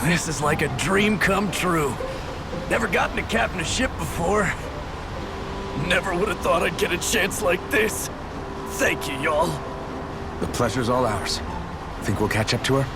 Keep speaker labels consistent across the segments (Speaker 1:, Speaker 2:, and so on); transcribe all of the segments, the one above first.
Speaker 1: This is like a dream come true. Never gotten to captain a ship before. Never would have thought I'd get a chance like this. Thank you, y'all.
Speaker 2: The pleasure's all ours. Think we'll catch up to her?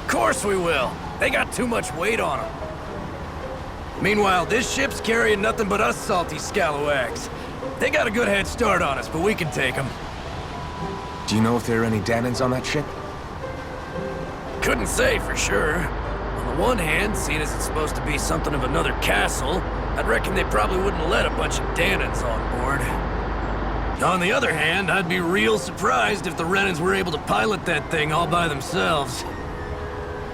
Speaker 1: Of course we will. They got too much weight on them. Meanwhile, this ship's carrying nothing but us salty scalawags. They got a good head start on us, but we can take them.
Speaker 2: Do you know if there are any Danans on that ship?
Speaker 1: Couldn't say for sure. On the one hand, seeing as it's supposed to be something of another castle, I'd reckon they probably wouldn't let a bunch of Danans on board. On the other hand, I'd be real surprised if the Renans were able to pilot that thing all by themselves.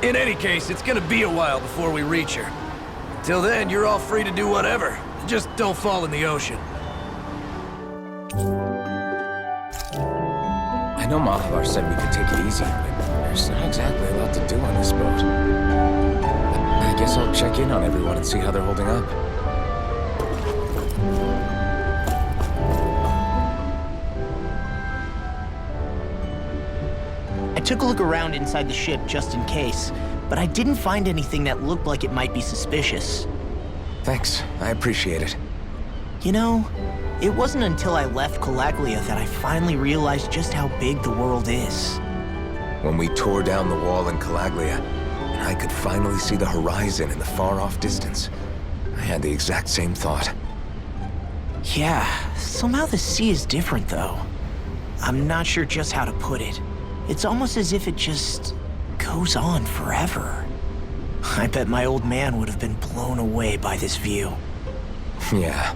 Speaker 1: In any case, it's gonna be a while before we reach her. Till then, you're all free to do whatever. Just don't fall in the ocean.
Speaker 2: I know Mahavar said we could take it easy, but there's not exactly a lot to do on this boat. I guess I'll check in on everyone and see how they're holding up.
Speaker 3: I took a look around inside the ship just in case, but I didn't find anything that looked like it might be suspicious.
Speaker 2: Thanks, I appreciate it.
Speaker 3: You know, it wasn't until I left Calaglia that I finally realized just how big the world is.
Speaker 2: When we tore down the wall in Calaglia, and I could finally see the horizon in the far-off distance, I had the exact same thought.
Speaker 3: Yeah, somehow the sea is different though. I'm not sure just how to put it. It's almost as if it just goes on forever. I bet my old man would have been blown away by this view.
Speaker 2: Yeah.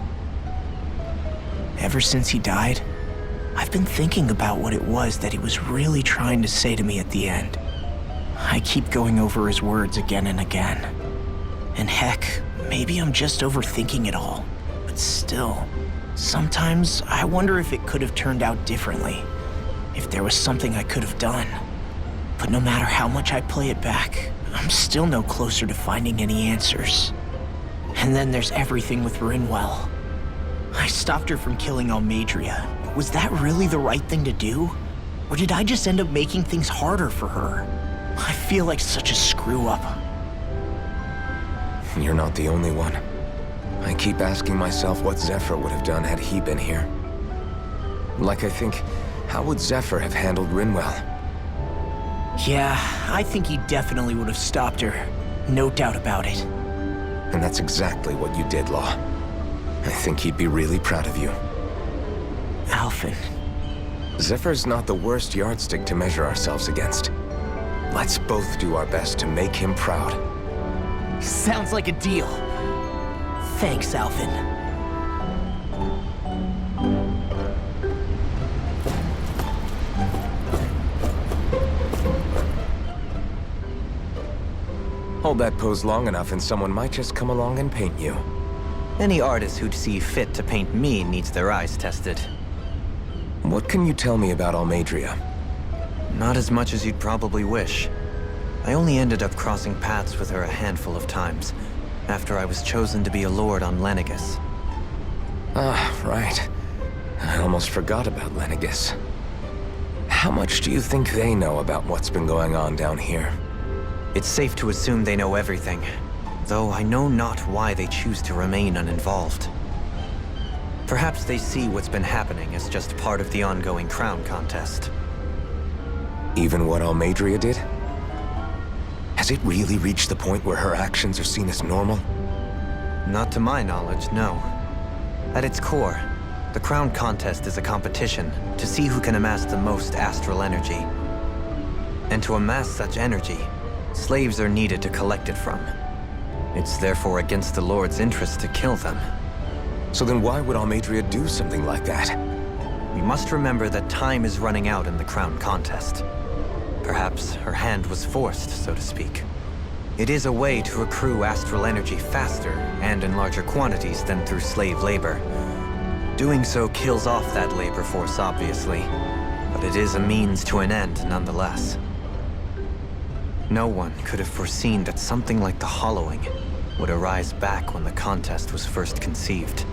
Speaker 3: Ever since he died, I've been thinking about what it was that he was really trying to say to me at the end. I keep going over his words again and again. And heck, maybe I'm just overthinking it all. But still, sometimes I wonder if it could have turned out differently. If there was something I could have done. But no matter how much I play it back, I'm still no closer to finding any answers. And then there's everything with Rinwell. I stopped her from killing Almadria. Was that really the right thing to do? Or did I just end up making things harder for her? I feel like such a screw-up.
Speaker 2: You're not the only one. I keep asking myself what Zephyr would have done had he been here. Like I think, how would Zephyr have handled Rinwell?
Speaker 3: Yeah, I think he definitely would have stopped her. No doubt about it.
Speaker 2: And that's exactly what you did, Law. I think he'd be really proud of you.
Speaker 3: Alphen.
Speaker 2: Zephyr's not the worst yardstick to measure ourselves against. Let's both do our best to make him proud.
Speaker 3: Sounds like a deal. Thanks, Alphen.
Speaker 2: Hold that pose long enough and someone might just come along and paint you.
Speaker 4: Any artist who'd see fit to paint me needs their eyes tested.
Speaker 2: What can you tell me about Almadria?
Speaker 4: Not as much as you'd probably wish. I only ended up crossing paths with her a handful of times, after I was chosen to be a lord on Lenegis.
Speaker 2: Ah, right. I almost forgot about Lenegis. How much do you think they know about what's been going on down here?
Speaker 4: It's safe to assume they know everything, though I know not why they choose to remain uninvolved. Perhaps they see what's been happening as just part of the ongoing crown contest.
Speaker 2: Even what Almadria did? Has it really reached the point where her actions are seen as normal?
Speaker 4: Not to my knowledge, no. At its core, the crown contest is a competition to see who can amass the most astral energy. And to amass such energy, slaves are needed to collect it from. It's therefore against the Lord's interest to kill them.
Speaker 2: So then why would Almadria do something like that?
Speaker 4: We must remember that time is running out in the crown contest. Perhaps her hand was forced, so to speak. It is a way to accrue astral energy faster and in larger quantities than through slave labor. Doing so kills off that labor force, obviously, but it is a means to an end nonetheless. No one could have foreseen that something like the Hollowing would arise back when the contest was first conceived.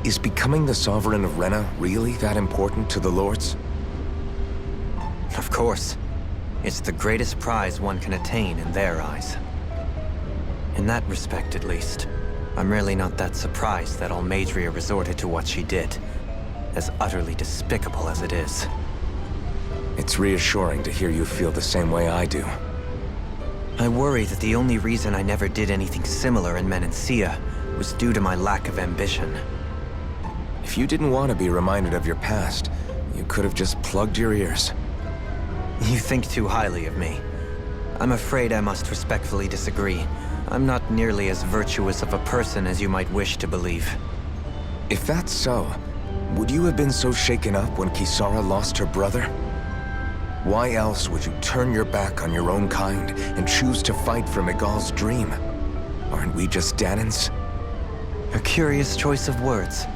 Speaker 2: Is becoming the Sovereign of Rena really that important to the Lords?
Speaker 4: Of course. It's the greatest prize one can attain in their eyes. In that respect, at least, I'm really not that surprised that Almadria resorted to what she did, as utterly despicable as it is.
Speaker 2: It's reassuring to hear you feel the same way I do.
Speaker 4: I worry that the only reason I never did anything similar in Menancia was due to my lack of ambition.
Speaker 2: If you didn't want to be reminded of your past, you could have just plugged your ears.
Speaker 4: You think too highly of me. I'm afraid I must respectfully disagree. I'm not nearly as virtuous of a person as you might wish to believe.
Speaker 2: If that's so, would you have been so shaken up when Kisara lost her brother? Why else would you turn your back on your own kind and choose to fight for Miguel's dream? Aren't we just Danans?
Speaker 4: A curious choice of words.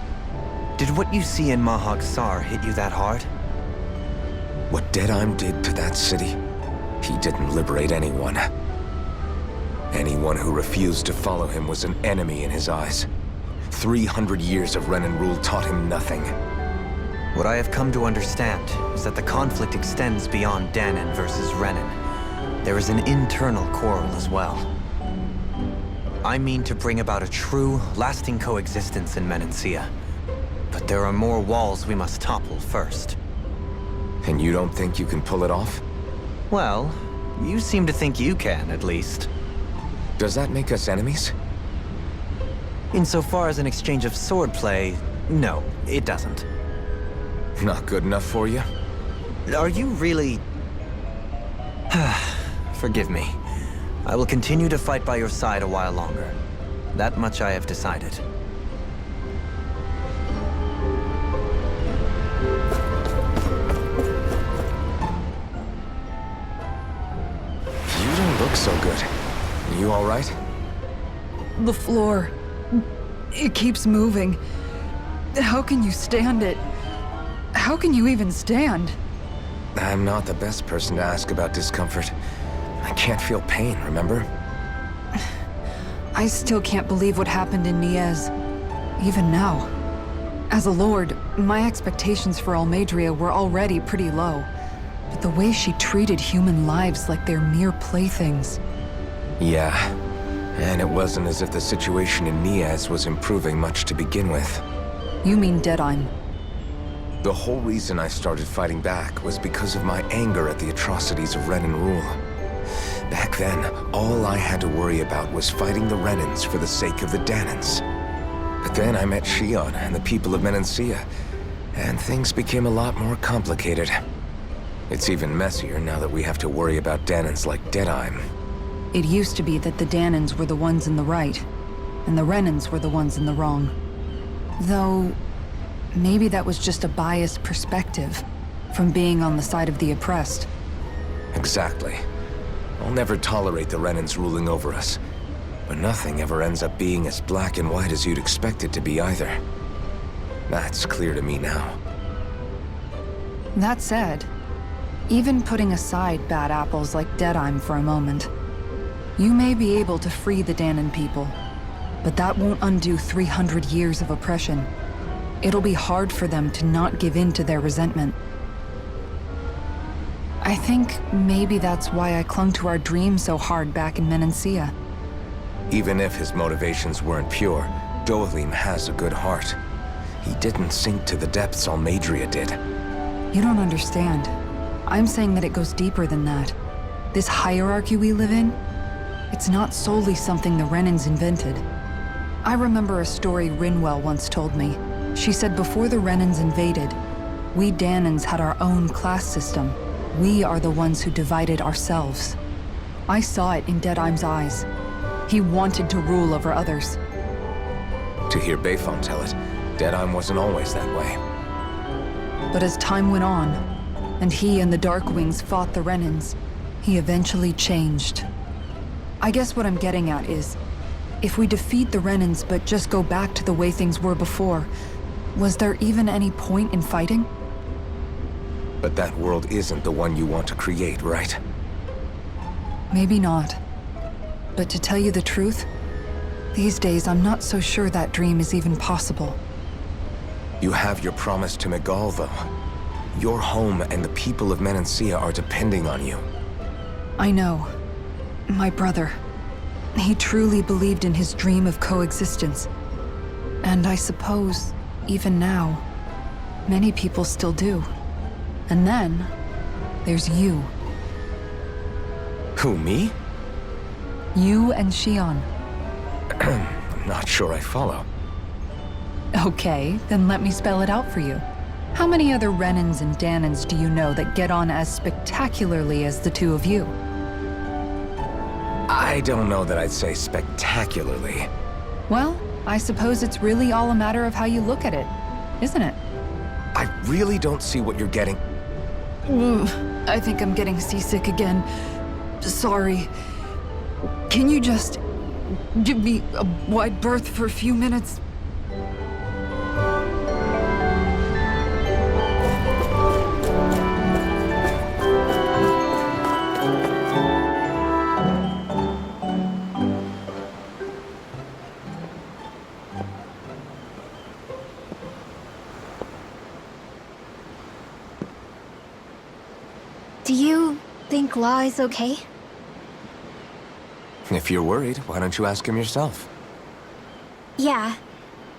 Speaker 4: Did what you see in Mahag Sar hit you that hard?
Speaker 2: What Deadheim did to that city, he didn't liberate anyone. Anyone who refused to follow him was an enemy in his eyes. 300 years of Renan rule taught him nothing.
Speaker 4: What I have come to understand is that the conflict extends beyond Danan versus Renan. There is an internal quarrel as well. I mean to bring about a true, lasting coexistence in Menancia. But there are more walls we must topple first.
Speaker 2: And you don't think you can pull it off?
Speaker 4: Well, you seem to think you can, at least.
Speaker 2: Does that make us enemies?
Speaker 4: Insofar as an exchange of swordplay, no, it doesn't.
Speaker 2: Not good enough for you?
Speaker 4: Are you really... Forgive me. I will continue to fight by your side a while longer. That much I have decided.
Speaker 2: You don't look so good. You all right?
Speaker 5: The floor. It keeps moving. How can you stand it? How can you even stand?
Speaker 2: I'm not the best person to ask about discomfort. I can't feel pain, remember?
Speaker 5: I still can't believe what happened in Niez. Even now. As a lord, my expectations for Almadria were already pretty low. But the way she treated human lives like they're mere playthings.
Speaker 2: Yeah. And it wasn't as if the situation in Niaz was improving much to begin with.
Speaker 5: You mean Deadheim?
Speaker 2: The whole reason I started fighting back was because of my anger at the atrocities of Renan rule. Back then, all I had to worry about was fighting the Renans for the sake of the Danans. But then I met Shion and the people of Menancia, and things became a lot more complicated. It's even messier now that we have to worry about Danans like Deadheim.
Speaker 5: It used to be that the Danans were the ones in the right, and the Renans were the ones in the wrong. Though, maybe that was just a biased perspective from being on the side of the oppressed.
Speaker 2: Exactly. I'll never tolerate the Renans ruling over us. But nothing ever ends up being as black and white as you'd expect it to be either. That's clear to me now.
Speaker 5: That said, even putting aside bad apples like Deadheim for a moment, you may be able to free the Danan people, but that won't undo 300 years of oppression. It'll be hard for them to not give in to their resentment. I think maybe that's why I clung to our dream so hard back in Menancia.
Speaker 2: Even if his motivations weren't pure, Dohalim has a good heart. He didn't sink to the depths Almadria did.
Speaker 5: You don't understand. I'm saying that it goes deeper than that. This hierarchy we live in, it's not solely something the Renans invented. I remember a story Rinwell once told me. She said before the Renans invaded, we Danans had our own class system. We are the ones who divided ourselves. I saw it in Deadheim's eyes. He wanted to rule over others.
Speaker 2: To hear Bayfon tell it, Deadheim wasn't always that way.
Speaker 5: But as time went on, and he and the Darkwings fought the Renans, he eventually changed. I guess what I'm getting at is, if we defeat the Renans but just go back to the way things were before, was there even any point in fighting?
Speaker 2: But that world isn't the one you want to create, right?
Speaker 5: Maybe not. But to tell you the truth, these days I'm not so sure that dream is even possible.
Speaker 2: You have your promise to Miguel, though. Your home and the people of Menancia are depending on you.
Speaker 5: I know. My brother. He truly believed in his dream of coexistence. And I suppose, even now, many people still do. And then, there's you.
Speaker 2: Who, me?
Speaker 5: You and Xion.
Speaker 2: I'm not sure I follow.
Speaker 5: Okay, then let me spell it out for you. How many other Renans and Danans do you know that get on as spectacularly as the two of you?
Speaker 2: I don't know that I'd say spectacularly.
Speaker 5: Well, I suppose it's really all a matter of how you look at it, isn't it?
Speaker 2: I really don't see what you're getting.
Speaker 5: I think I'm getting seasick again. Sorry. Can you just give me a wide berth for a few minutes?
Speaker 6: Do you think Law is okay?
Speaker 2: If you're worried, why don't you ask him yourself?
Speaker 6: Yeah.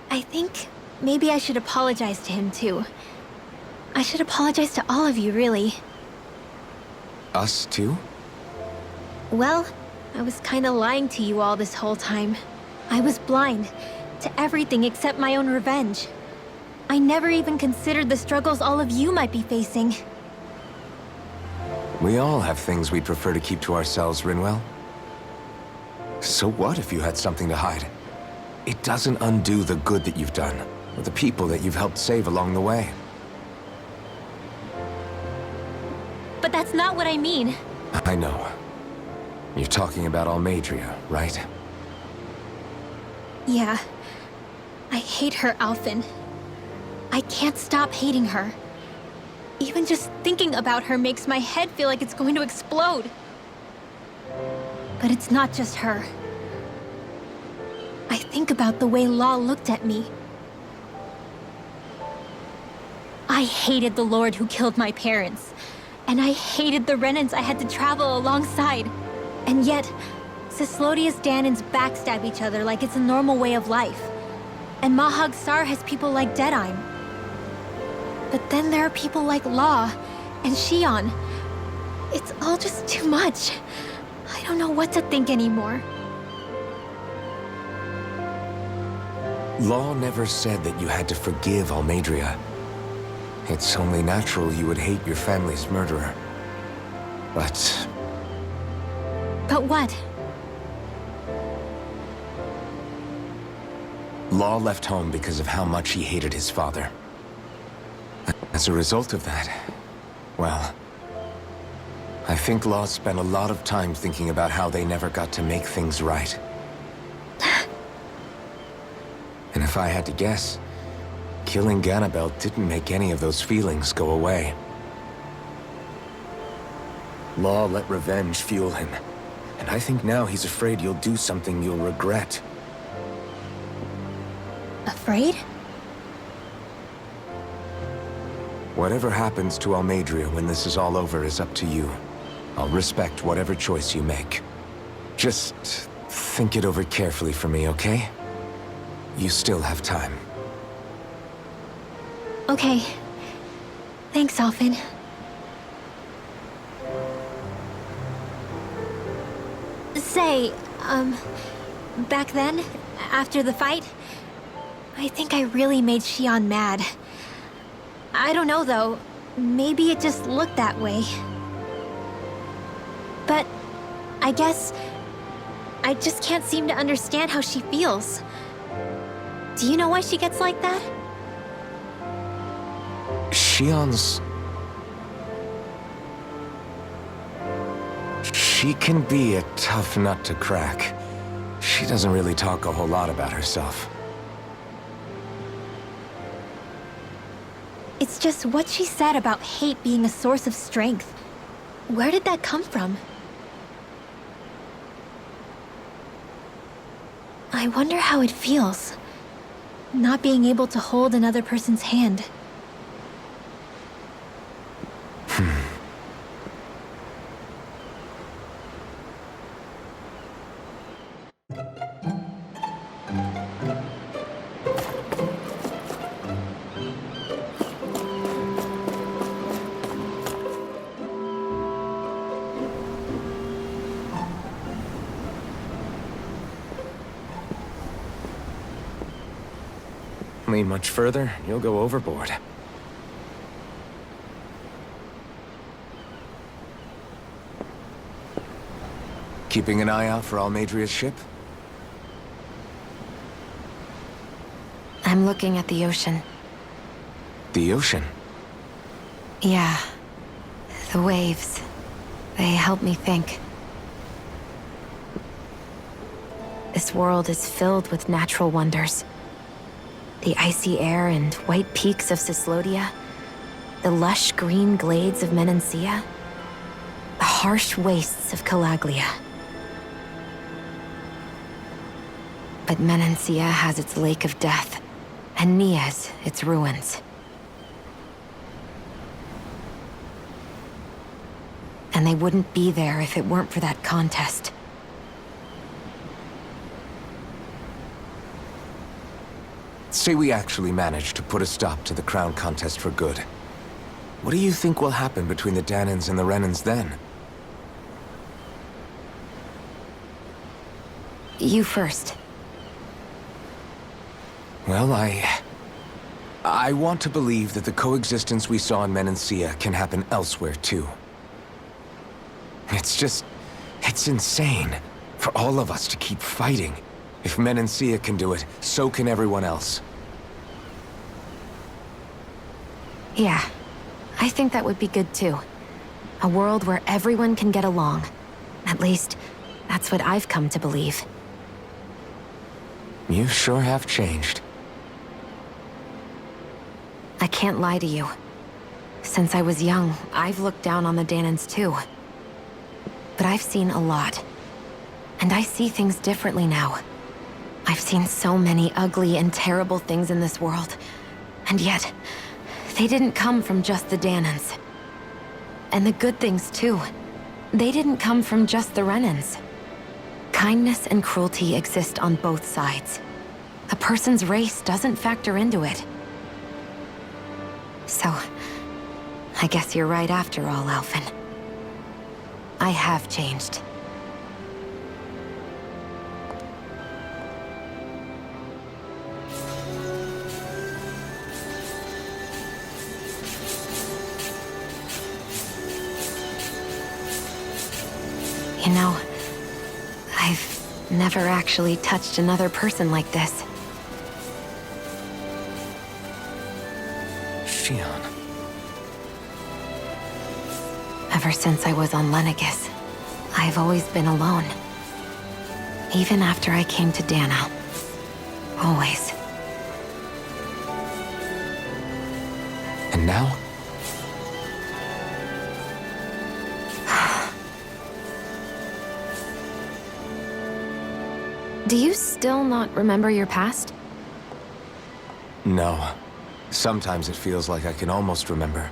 Speaker 6: I think maybe I should apologize to him too. I should apologize to all of you, really.
Speaker 2: Us too?
Speaker 6: Well, I was kinda lying to you all this whole time. I was blind to everything except my own revenge. I never even considered the struggles all of you might be facing.
Speaker 2: We all have things we'd prefer to keep to ourselves, Rinwell. So what if you had something to hide? It doesn't undo the good that you've done, or the people that you've helped save along the way.
Speaker 6: But that's not what I mean.
Speaker 2: I know. You're talking about Almadria, right?
Speaker 6: Yeah. I hate her, Alphen. I can't stop hating her. Even just thinking about her makes my head feel like it's going to explode. But it's not just her. I think about the way Law looked at me. I hated the Lord who killed my parents. And I hated the Renans I had to travel alongside. And yet, Cislodius Danans backstab each other like it's a normal way of life. And Mahag Sar has people like Deadime. But then there are people like Law and Xion. It's all just too much. I don't know what to think anymore.
Speaker 2: Law never said that you had to forgive Almadria. It's only natural you would hate your family's murderer. But
Speaker 6: But what?
Speaker 2: Law left home because of how much he hated his father. As a result of that, well, I think Law spent a lot of time thinking about how they never got to make things right. And if I had to guess, killing Ganabel didn't make any of those feelings go away. Law let revenge fuel him, and I think now he's afraid you'll do something you'll regret.
Speaker 6: Afraid?
Speaker 2: Whatever happens to Almadria when this is all over is up to you. I'll respect whatever choice you make. Just think it over carefully for me, okay? You still have time.
Speaker 6: Okay. Thanks, Alphen. Say, back then, after the fight, I think I really made Xion mad. I don't know, though. Maybe it just looked that way. But I guess I just can't seem to understand how she feels. Do you know why she gets like that?
Speaker 2: Xion's... She can be a tough nut to crack. She doesn't really talk a whole lot about herself.
Speaker 6: It's just what she said about hate being a source of strength. Where did that come from? I wonder how it feels, not being able to hold another person's hand.
Speaker 2: Lean much further, you'll go overboard. Keeping an eye out for Almadria's ship?
Speaker 7: I'm looking at the ocean.
Speaker 2: The ocean?
Speaker 7: Yeah. The waves. They help me think. This world is filled with natural wonders. The icy air and white peaks of Cyslodia. The lush green glades of Menancia. The harsh wastes of Calaglia. But Menancia has its Lake of Death, and Nias its ruins. And they wouldn't be there if it weren't for that contest.
Speaker 2: Say we actually managed to put a stop to the crown contest for good. What do you think will happen between the Danans and the Renans then?
Speaker 7: You first.
Speaker 2: Well, I want to believe that the coexistence we saw in Menancia can happen elsewhere, too. It's insane for all of us to keep fighting. If Menancia can do it, so can everyone else.
Speaker 7: Yeah, I think that would be good too. A world where everyone can get along. At least, that's what I've come to believe.
Speaker 2: You sure have changed.
Speaker 7: I can't lie to you. Since I was young, I've looked down on the Danans too. But I've seen a lot. And I see things differently now. I've seen so many ugly and terrible things in this world. And yet, they didn't come from just the Danans. And the good things too. They didn't come from just the Renans. Kindness and cruelty exist on both sides. A person's race doesn't factor into it. So, I guess you're right after all, Alphen. I have changed. You know, I've never actually touched another person like this.
Speaker 2: Shion.
Speaker 7: Ever since I was on Lenegis, I've always been alone. Even after I came to Dana. Always.
Speaker 2: And now?
Speaker 7: Do you still not remember your past?
Speaker 2: No. Sometimes it feels like I can almost remember.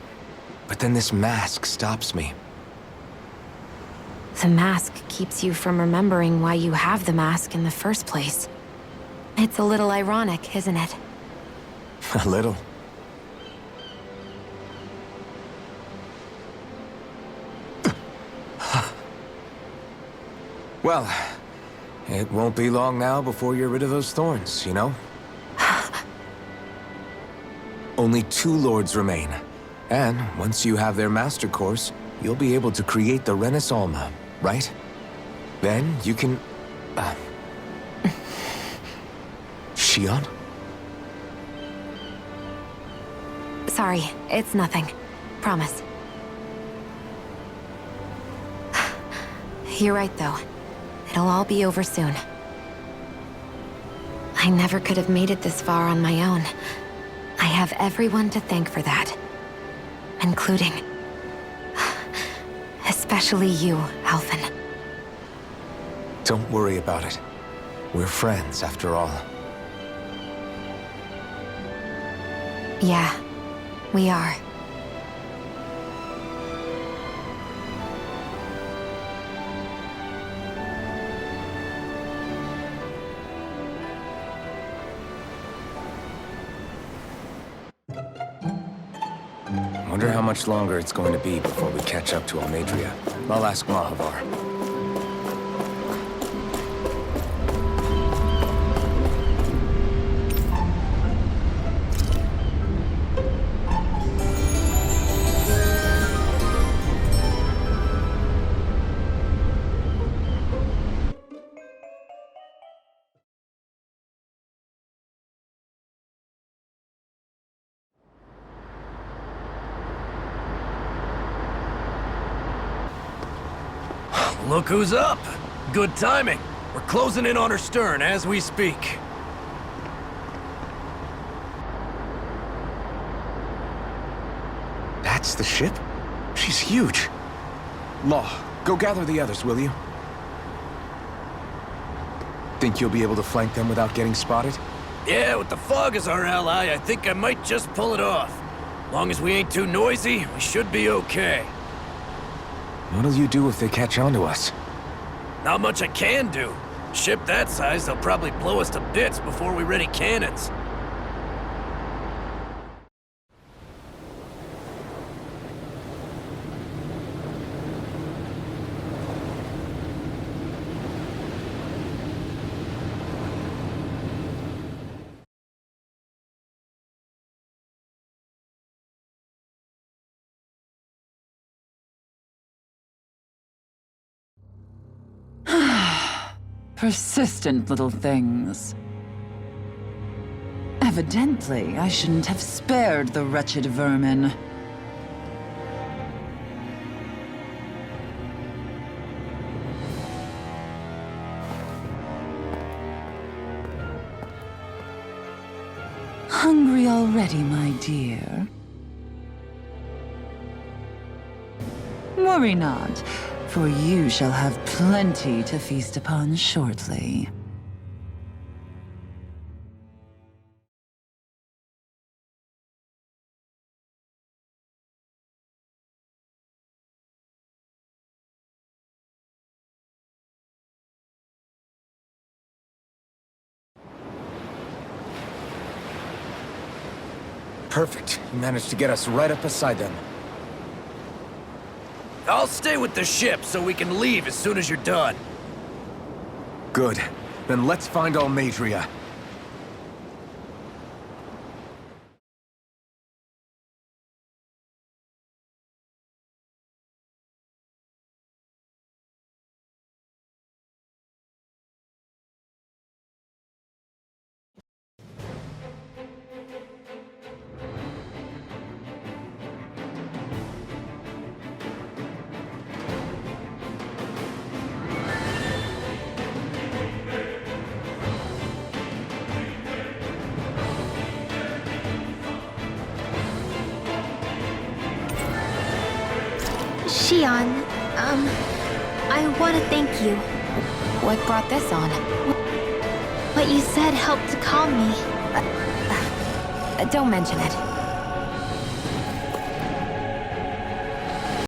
Speaker 2: But then this mask stops me.
Speaker 7: The mask keeps you from remembering why you have the mask in the first place. It's a little ironic, isn't it?
Speaker 2: A little. Well, it won't be long now before you're rid of those thorns, you know? Only 2 lords remain. And once you have their master course, you'll be able to create the Renis Alma, right? Then you can... Shion?
Speaker 7: Sorry, it's nothing. Promise. You're right, though. It'll all be over soon. I never could have made it this far on my own. I have everyone to thank for that. Including... especially you, Alphen.
Speaker 2: Don't worry about it. We're friends, after all.
Speaker 7: Yeah, we are.
Speaker 2: Wonder how much longer it's going to be before we catch up to Almadria. I'll ask Mahavar.
Speaker 1: Look who's up! Good timing. We're closing in on her stern as we speak.
Speaker 2: That's the ship? She's huge. Law, go gather the others, will you? Think you'll be able to flank them without getting spotted?
Speaker 1: Yeah, with the fog as our ally, I think I might just pull it off. Long as we ain't too noisy, we should be okay.
Speaker 2: What'll you do if they catch on to us?
Speaker 1: Not much I can do. Ship that size, they'll probably blow us to bits before we ready cannons.
Speaker 8: Persistent little things. Evidently, I shouldn't have spared the wretched vermin. Hungry already, my dear? Worry not, for you shall have plenty to feast upon shortly.
Speaker 2: Perfect. You managed to get us right up beside them.
Speaker 1: I'll stay with the ship so we can leave as soon as you're done.
Speaker 2: Good. Then let's find Almadria.
Speaker 6: Xion, I want to thank you.
Speaker 7: What brought this on?
Speaker 6: What you said helped to calm me.
Speaker 7: Don't mention it.